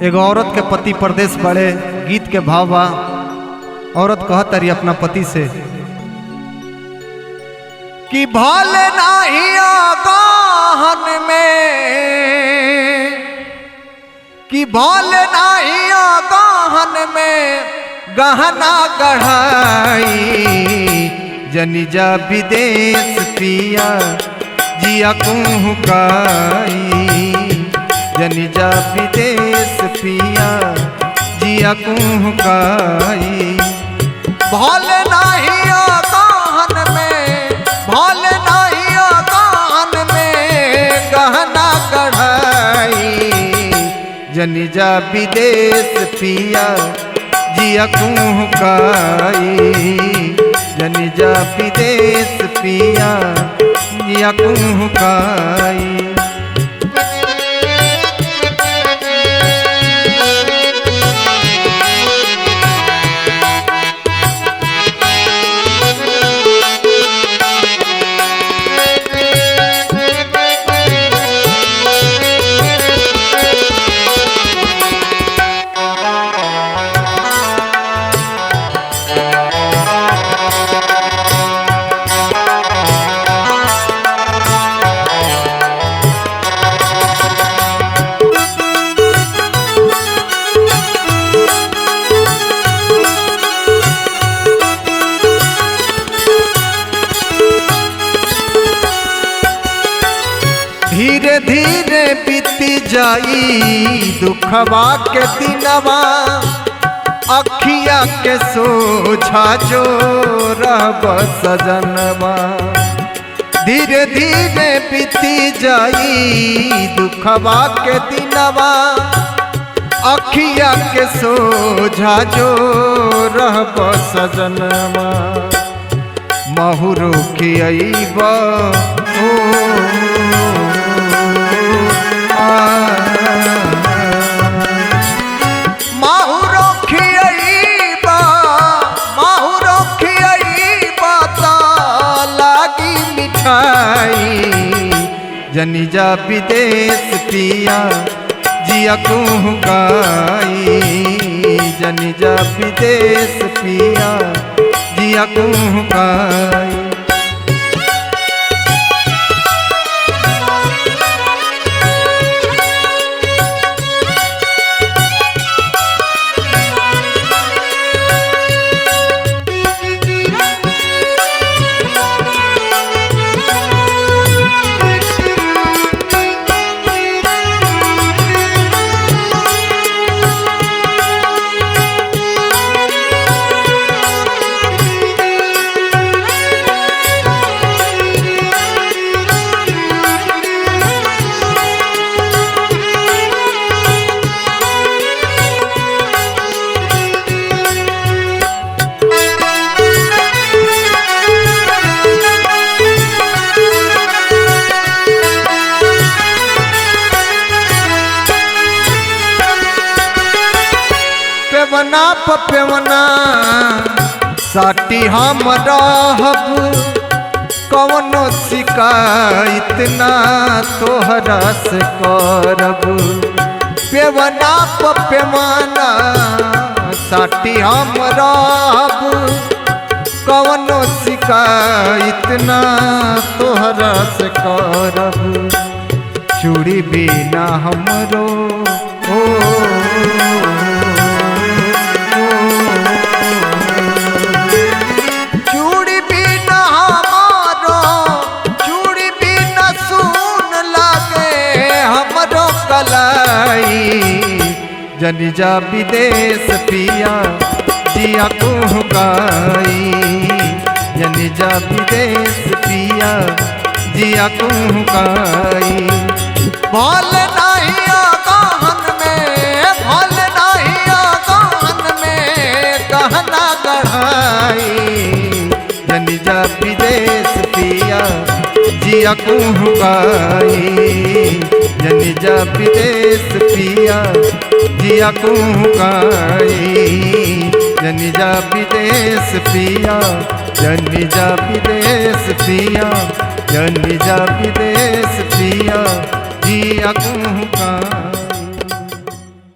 एगो औरत के पति परदेश बड़े, गीत के भाव बा। औरत कहत रही अपना पति से कि भले नाही आगहन में, कि भले नाही आगहन में गहना गढ़ाई, जनिजा विदेश पिया जिया कुहुकाई, जनिजा विदेश पिया जिया कुहुकाई। भले नाही आगहन में, भले नाही आगहन में गहना गढ़ाई, जनिजा विदेश पिया जिया कुहुकाई, जनिजा विदेश पिया जिया कुहुकाई। धीरे धीरे बीती जाई दुखवा के दिनवा, अखिया के सोझा जो रहब सजनवा। धीरे धीरे बीती जाई दुखवा के दिनवा, अखिया के सोझा जो रहब सजनवा। महुरो के अइबा माहुरो खियइबा, माहुरो खियइबा ता लागी मिठाई, जनिजा विदेश पिया जिया कुहुकाई, जनिजा विदेश पिया जिया कुहुकाई। पेवना पेवना साटी हम रहब, कवनो शिकायत ना तोहरा से करब। पेवना पेवना साटी हम रहब, कवनो शिकायत ना तोहरा से करब। चूड़ी बिना हमरो चूड़ी बिना हमारो, चूड़ी बिना सुन लागे हमरो कलाई, जनिजा विदेश पिया जिया कुहुकाई, जनिजा विदेश पिया जिया कुहुकाई। भले नाही आगहन में, भले नाही आगहन में गहना गढ़ाई, जनिजा विदेश पिया जिया कुहुकाई, जनिजा विदेश पिया जिया कुहुकाई, जनिजा विदेश पिया, जनिजा विदेश पिया, जनिजा विदेश पिया जिया कुहुकाई।